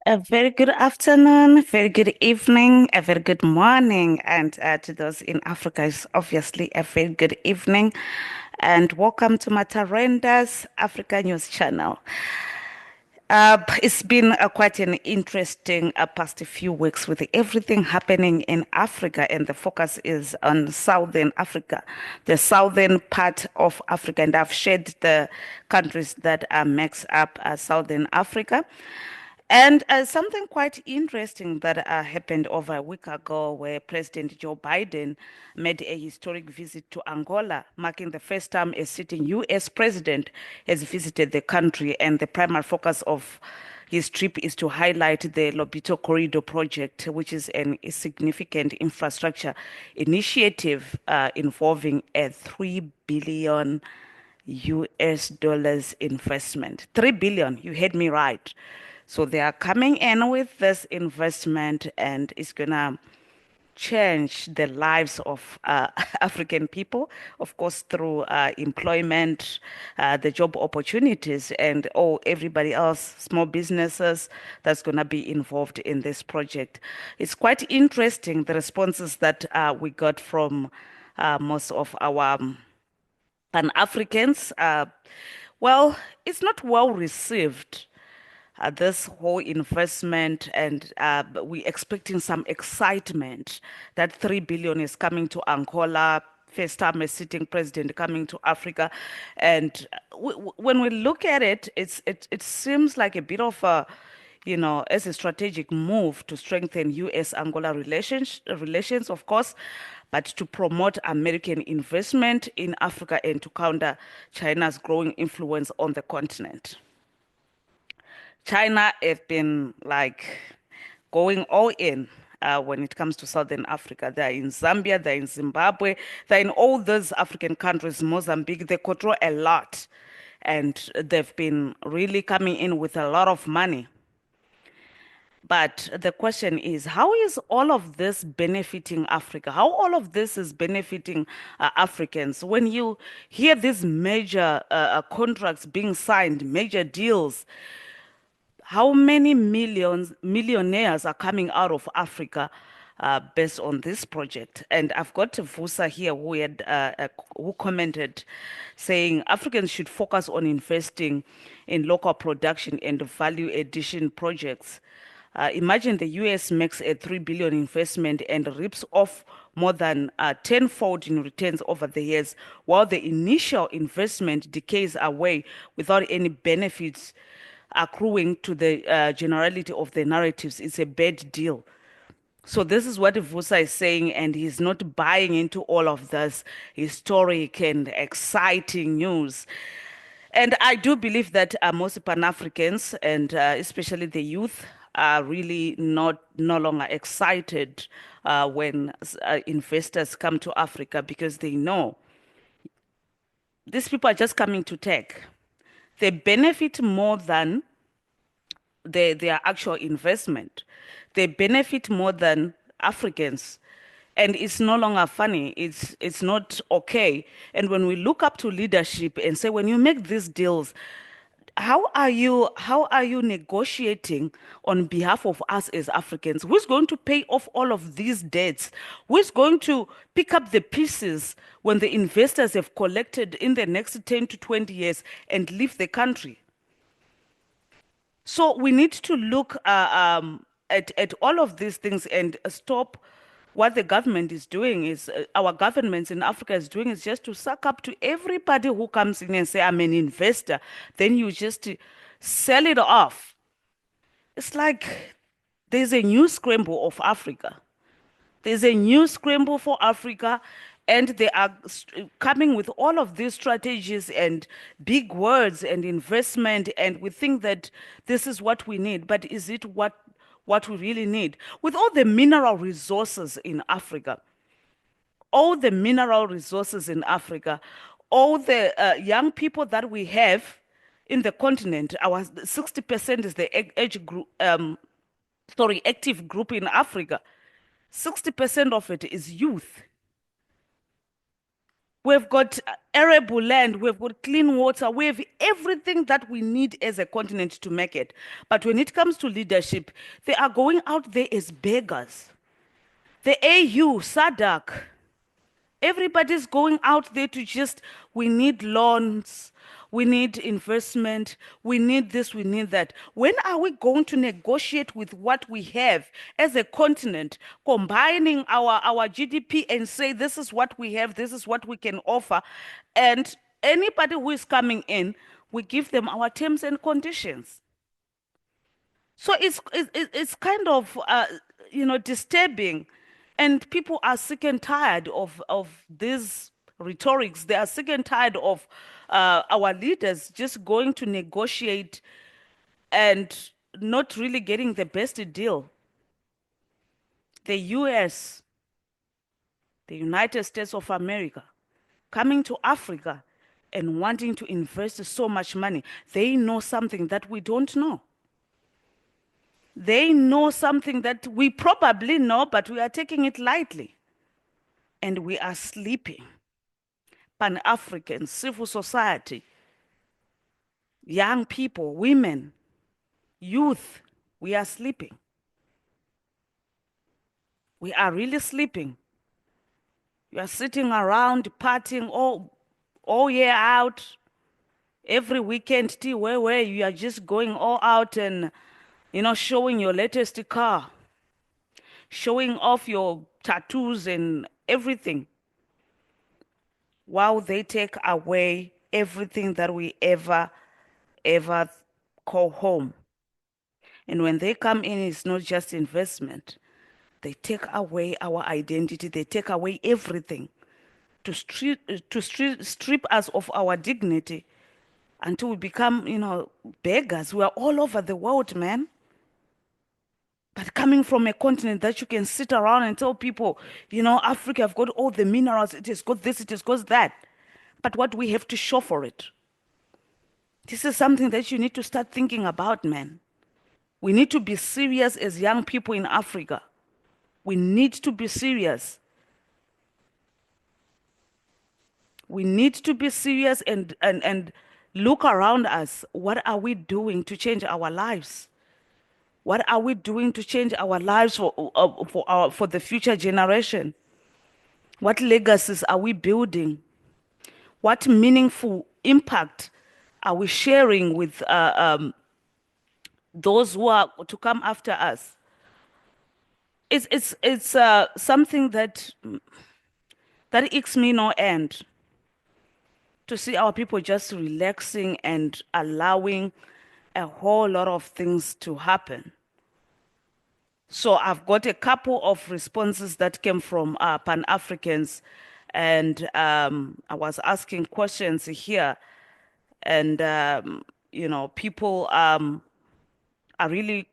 A very good afternoon, very good evening, a very good morning, and to those in Africa is obviously a very good evening. And welcome to Matarenda's Africa News Channel. It's been quite an interesting past few weeks with everything happening in Africa, and the focus is on Southern Africa, the southern part of Africa, and I've shared the countries that makes up Southern Africa. And something quite interesting that happened over a week ago, where President Joe Biden made a historic visit to Angola, marking the first time a sitting U.S. president has visited the country. And the primary focus of his trip is to highlight the Lobito Corridor project, which is a significant infrastructure initiative involving a 3 billion US dollars investment. 3 billion, you heard me right. So they are coming in with this investment and it's gonna change the lives of African people, of course, through employment, the job opportunities, and everybody else, small businesses that's going to be involved in this project. It's quite interesting the responses that we got from most of our Pan-Africans. Well, it's not well received, this whole investment, and we're expecting some excitement that 3 billion is coming to Angola. First time a sitting president coming to Africa, and when we look at it, it seems like a bit of a, as a strategic move to strengthen U.S. Angola relations, of course, but to promote American investment in Africa and to counter China's growing influence on the continent. China have been like going all in when it comes to Southern Africa. They're in Zambia, they're in Zimbabwe, they're in all those African countries, Mozambique. They control a lot, and they've been really coming in with a lot of money. But the question is, how is all of this benefiting Africa? How all of this is benefiting Africans? When you hear these major contracts being signed, major deals, how many millionaires are coming out of Africa based on this project? And I've got Vusa here who commented saying Africans should focus on investing in local production and value addition projects. Imagine the US makes a 3 billion investment and rips off more than tenfold in returns over the years, while the initial investment decays away without any benefits accruing to the generality of the narratives. It's a bad deal. So this is what Vusa is saying, and he's not buying into all of this historic and exciting news. And I do believe that most Pan-Africans, and especially the youth, are really no longer excited when investors come to Africa, because they know these people are just coming to take. They benefit more than their actual investment. They benefit more than Africans. And it's no longer funny. It's not okay. And when we look up to leadership and say, when you make these deals, how are you negotiating on behalf of us as Africans? Who's going to pay off all of these debts? Who's going to pick up the pieces when the investors have collected in the next 10 to 20 years and leave the country? So we need to look at all of these things and stop. What the government is doing is, our governments in Africa is doing, is just to suck up to everybody who comes in and say, I'm an investor. Then you just sell it off. It's like there's a new scramble of Africa. There's a new scramble for Africa, and they are coming with all of these strategies and big words and investment, and we think that this is what we need. But is it what we really need? With all the mineral resources in Africa, all the mineral resources in Africa, all the young people that we have in the continent, our 60% is the age group, sorry, active group in Africa. 60% of it is youth. We've got arable land, we've got clean water, we have everything that we need as a continent to make it. But when it comes to leadership, they are going out there as beggars. The AU, SADC, everybody's going out there to just, we need loans, we need investment, we need this, we need that. When are we going to negotiate with what we have as a continent, combining our GDP and say, this is what we have, this is what we can offer? And anybody who is coming in, we give them our terms and conditions. So it's kind of disturbing, and people are sick and tired of these rhetorics. They are sick and tired of our leaders just going to negotiate and not really getting the best deal. The U.S., the United States of America, coming to Africa and wanting to invest so much money, they know something that we don't know. They know something that we probably know, but we are taking it lightly. And we are sleeping. Pan African, civil society, young people, women, youth, we are sleeping. We are really sleeping. You are sitting around partying all year out, every weekend, tea, where you are just going all out and, showing your latest car, showing off your tattoos and everything, while they take away everything that we ever call home. And when they come in, it's not just investment. They take away our identity. They take away everything to strip us of our dignity until we become, beggars. We are all over the world, man. But coming from a continent that you can sit around and tell people, Africa have got all the minerals, it has got this, it has got that. But what do we have to show for it? This is something that you need to start thinking about, man. We need to be serious as young people in Africa. We need to be serious. We need to be serious and look around us. What are we doing to change our lives? What are we doing to change our lives for the future generation? What legacies are we building? What meaningful impact are we sharing with those who are to come after us? It's something that aches me no end, to see our people just relaxing and allowing a whole lot of things to happen. So I've got a couple of responses that came from Pan-Africans, and I was asking questions here, and people are really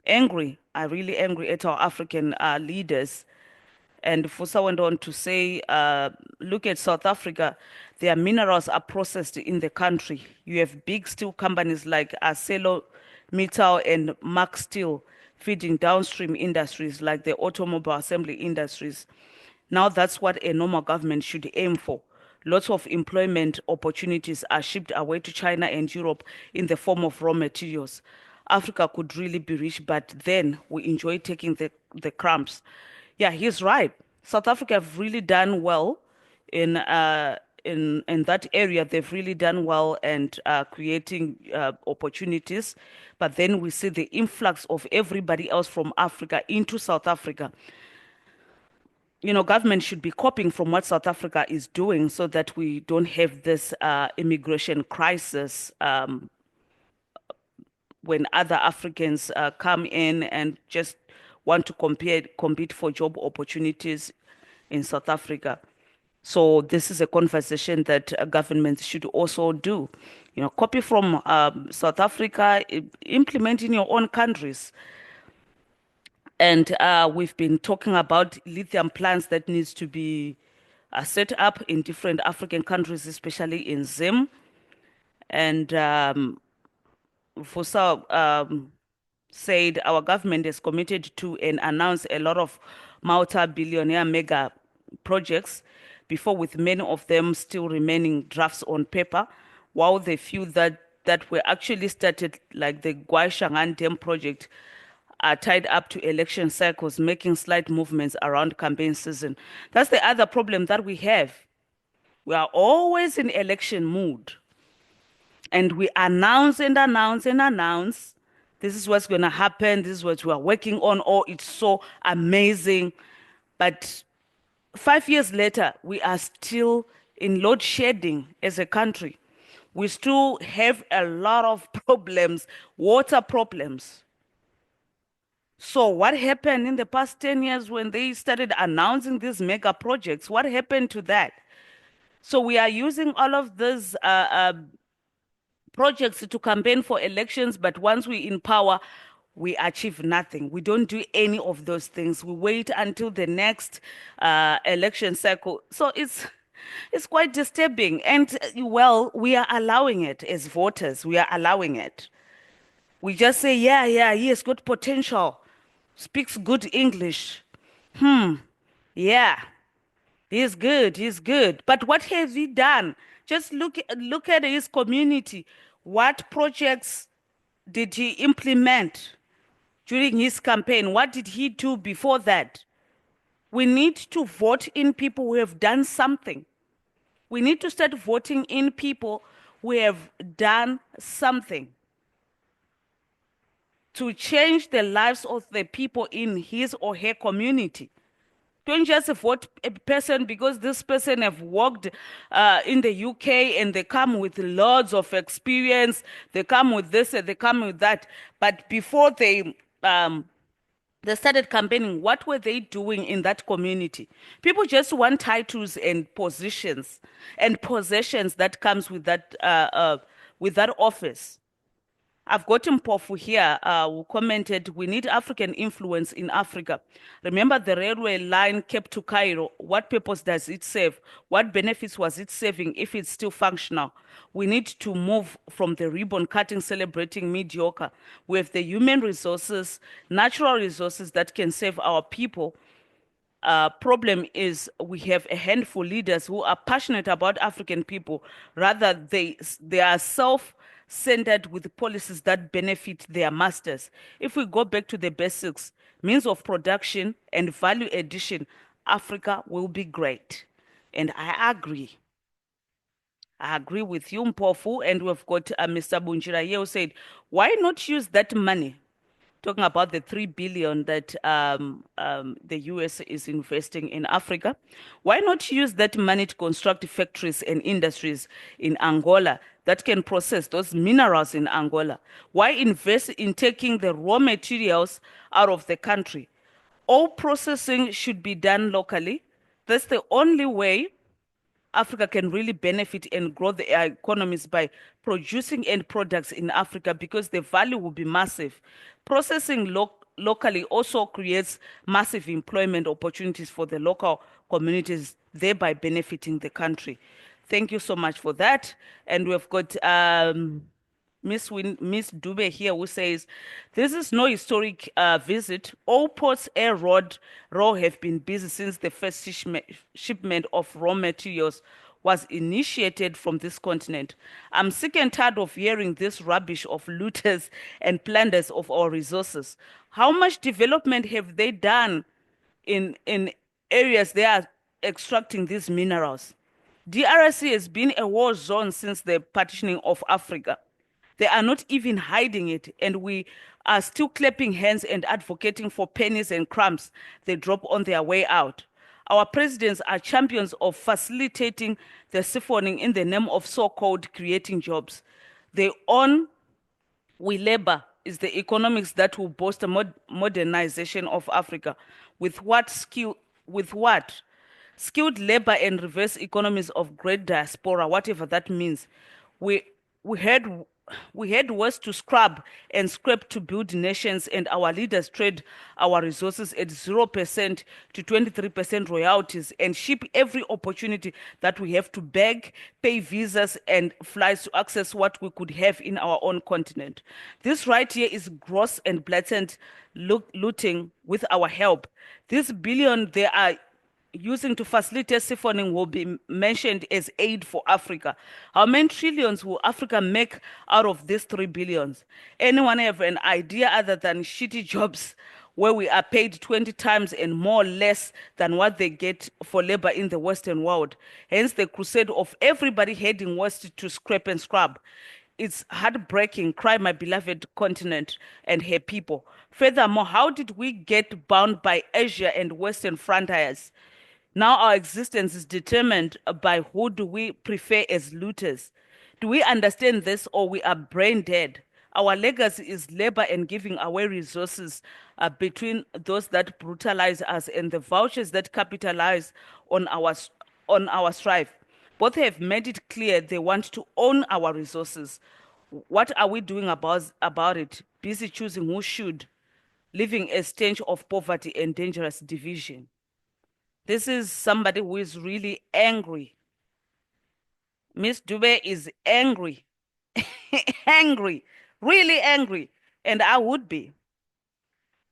angry, are really angry at our African leaders. And Fusa went on to say, look at South Africa, their minerals are processed in the country. You have big steel companies like ArcelorMittal and Max Steel feeding downstream industries like the automobile assembly industries. Now that's what a normal government should aim for. Lots of employment opportunities are shipped away to China and Europe in the form of raw materials. Africa could really be rich, but then we enjoy taking the crumbs. Yeah, he's right. South Africa have really done well in in that area. They've really done well and creating opportunities. But then we see the influx of everybody else from Africa into South Africa. Government should be copying from what South Africa is doing so that we don't have this immigration crisis when other Africans come in and just want to compete for job opportunities in South Africa. So this is a conversation that governments should also do. Copy from South Africa, implement in your own countries. And we've been talking about lithium plants that needs to be set up in different African countries, especially in Zim. And Fusa said our government is committed to and announced a lot of multi-billionaire mega projects before, with many of them still remaining drafts on paper, while the few that were actually started, like the Guaishangan Dam project, are tied up to election cycles, making slight movements around campaign season. That's the other problem that we have. We are always in election mood, and we announce and announce and announce. This is what's going to happen. This is what we are working on. Oh, it's so amazing. But 5 years later, we are still in load shedding as a country. We still have a lot of problems, water problems. So what happened in the past 10 years when they started announcing these mega projects? What happened to that? So we are using all of these projects to campaign for elections, but once we in power, we achieve nothing. We don't do any of those things. We wait until the next election cycle. So it's quite disturbing. And well, we are allowing it as voters. We are allowing it. We just say, yeah, yeah, he has got potential, speaks good English. Yeah, he's good, he's good. But what has he done? Just look at his community. What projects did he implement during his campaign? What did he do before that? We need to vote in people who have done something. We need to start voting in people who have done something to change the lives of the people in his or her community. Don't just vote a person because this person have worked in the UK and they come with loads of experience. They come with this and they come with that. But before they started campaigning, what were they doing in that community? People just want titles and positions and possessions that comes with that office. I've got Mpofu here who commented, we need African influence in Africa. Remember the railway line Cape to Cairo. What purpose does it serve? What benefits was it serving if it's still functional? We need to move from the ribbon cutting, celebrating mediocre. We have the human resources, natural resources that can save our people. Problem is we have a handful leaders who are passionate about African people. Rather, they are self-centered with policies that benefit their masters. If we go back to the basics, means of production and value addition, Africa will be great. And I agree. I agree with you, Mpofu. And we've got Mr. Bunjira here who said, why not use that money? Talking about the 3 billion that the US is investing in Africa. Why not use that money to construct factories and industries in Angola that can process those minerals in Angola? Why invest in taking the raw materials out of the country? All processing should be done locally. That's the only way Africa can really benefit and grow their economies by producing end products in Africa because the value will be massive. Processing locally also creates massive employment opportunities for the local communities, thereby benefiting the country. Thank you so much for that. And we've got Miss Dube here who says, this is no historic visit. All ports, air, road, raw have been busy since the first shipment of raw materials was initiated from this continent. I'm sick and tired of hearing this rubbish of looters and plunderers of our resources. How much development have they done in areas they are extracting these minerals? DRC has been a war zone since the partitioning of Africa. They are not even hiding it, and we are still clapping hands and advocating for pennies and crumbs they drop on their way out. Our presidents are champions of facilitating the siphoning in the name of so-called creating jobs. They own we labor is the economics that will boost the modernization of Africa. With what skill? With what? Skilled labor and reverse economies of great diaspora, whatever that means. We we had we had wars to scrub and scrape to build nations, and our leaders trade our resources at 0% to 23% royalties and ship every opportunity that we have to beg, pay visas and flights to access what we could have in our own continent. This right here is gross and blatant looting with our help. This billion they are using to facilitate siphoning will be mentioned as aid for Africa. How many trillions will Africa make out of these 3 billions? Anyone have an idea other than shitty jobs where we are paid 20 times and more less than what they get for labor in the Western world? Hence the crusade of everybody heading west to scrape and scrub. It's heartbreaking. Cry, my beloved continent and her people. Furthermore, how did we get bound by Asia and Western frontiers? Now our existence is determined by who do we prefer as looters. Do we understand this or we are brain dead? Our legacy is labor and giving away resources between those that brutalize us and the vouchers that capitalize on our strife. Both have made it clear they want to own our resources. What are we doing about it? Busy choosing who should, leaving a stench of poverty and dangerous division. This is somebody who is really angry. Miss Dube is angry, angry, really angry, and I would be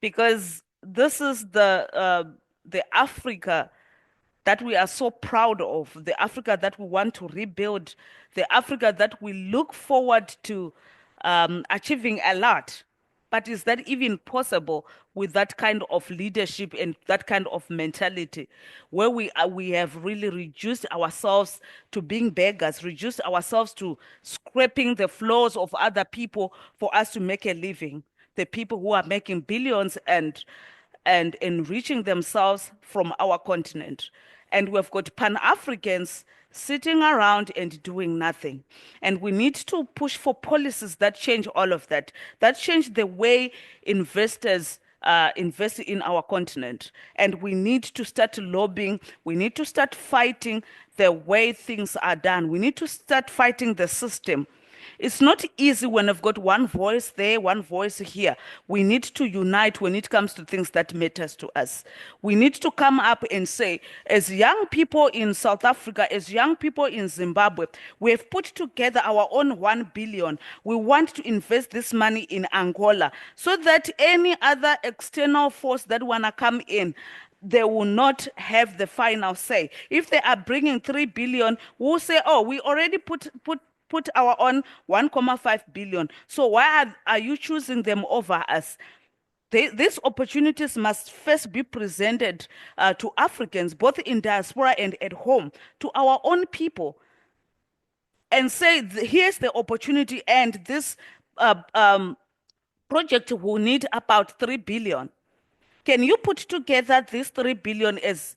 because this is the Africa that we are so proud of, the Africa that we want to rebuild, the Africa that we look forward to achieving a lot. But is that even possible with that kind of leadership and that kind of mentality, where we have really reduced ourselves to being beggars, reduced ourselves to scraping the floors of other people for us to make a living? The people who are making billions and enriching themselves from our continent. And we've got Pan-Africans sitting around and doing nothing. And we need to push for policies that change all of that, that change the way investors invest in our continent. And we need to start lobbying. We need to start fighting the way things are done. We need to start fighting the system. It's not easy when I've got one voice there, one voice here. We need to unite when it comes to things that matters to us. We need to come up and say, as young people in South Africa, as young people in Zimbabwe, we have put together our own 1 billion. We want to invest this money in Angola so that any other external force that wanna come in, they will not have the final say. If they are bringing 3 billion, we'll say, oh, we already put our own 1.5 billion. So why are you choosing them over us? These opportunities must first be presented to Africans, both in diaspora and at home, to our own people, and say, here's the opportunity, and this uh, um, project will need about 3 billion. Can you put together this 3 billion as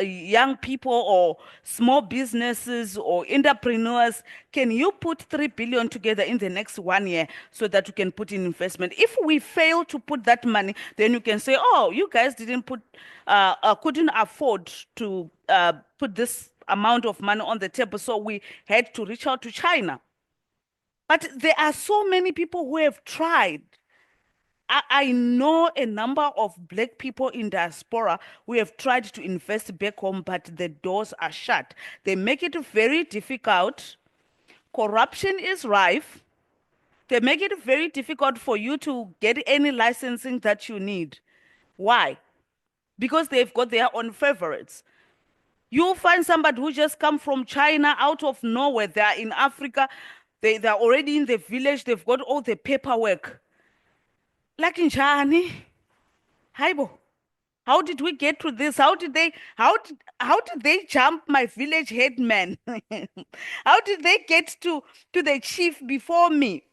young people or small businesses or entrepreneurs? Can you put 3 billion together in the next 1 year so that you can put in investment? If we fail to put that money, then you can say, oh, you guys couldn't afford to put this amount of money on the table, so we had to reach out to China. But there are so many people who have tried. I know a number of black people in diaspora who have tried to invest back home, but the doors are shut. They make it very difficult. Corruption is rife. They make it very difficult for you to get any licensing that you need. Why? Because they've got their own favorites. You'll find somebody who just come from China out of nowhere. They are in Africa. They're already in the village. They've got all the paperwork. Like in Chani. Haibo. How did we get to this? How did they jump my village headman? How did they get to the chief before me?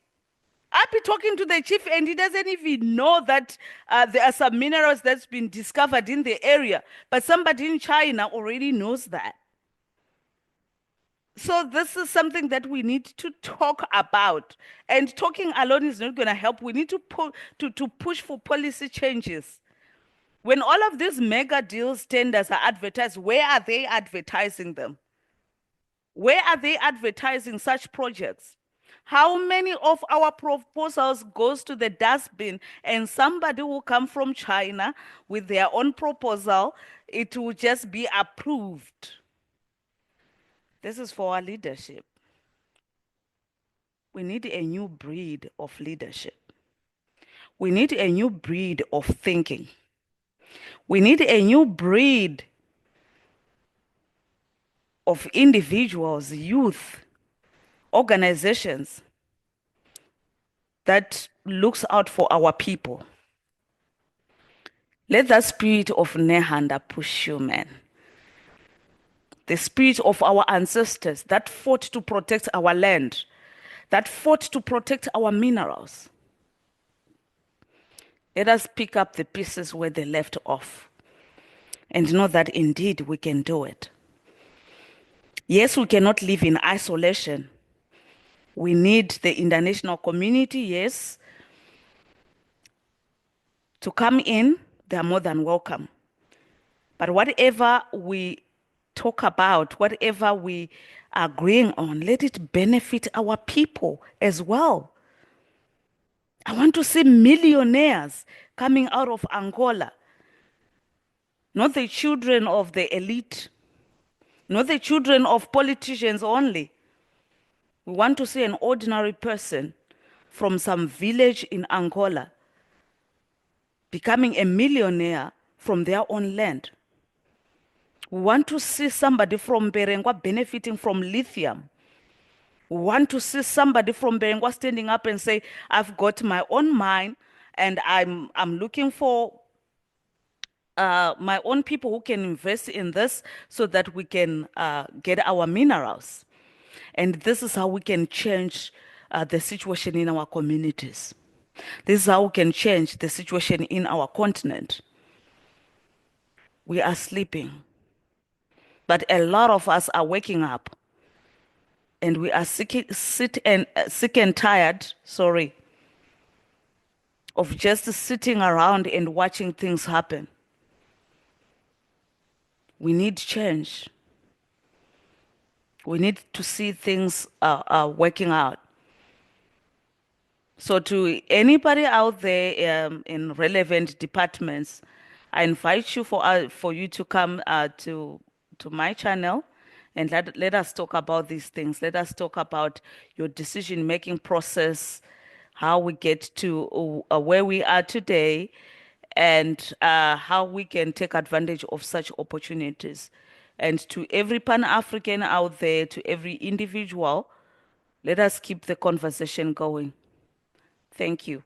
I'll be talking to the chief and he doesn't even know that there are some minerals that's been discovered in the area. But somebody in China already knows that. So this is something that we need to talk about. And talking alone is not going to help. We need to push for policy changes. When all of these mega deals tenders are advertised, where are they advertising them? Where are they advertising such projects? How many of our proposals goes to the dustbin and somebody will come from China with their own proposal, it will just be approved. This is for our leadership. We need a new breed of leadership. We need a new breed of thinking. We need a new breed of individuals, youth, organizations that looks out for our people. Let that spirit of Nehanda push you, man. The spirit of our ancestors that fought to protect our land, that fought to protect our minerals. Let us pick up the pieces where they left off and know that indeed we can do it. Yes, we cannot live in isolation. We need the international community, yes, to come in. They are more than welcome. But whatever we talk about, whatever we are agreeing on, let it benefit our people as well. I want to see millionaires coming out of Angola, not the children of the elite, not the children of politicians only. We want to see an ordinary person from some village in Angola becoming a millionaire from their own land. We want to see somebody from Berengwa benefiting from lithium. We want to see somebody from Berengwa standing up and say, I've got my own mine and I'm looking for my own people who can invest in this so that we can get our minerals. And this is how we can change the situation in our communities. This is how we can change the situation in our continent. We are sleeping, but a lot of us are waking up, and we are sick and tired, sorry, of just sitting around and watching things happen. We need change. We need to see things working out. So to anybody out there in relevant departments, I invite you for you to come to my channel and let us talk about these things. Let us talk about your decision-making process, how we get to where we are today, and how we can take advantage of such opportunities. And to every Pan-African out there, to every individual, let us keep the conversation going. Thank you.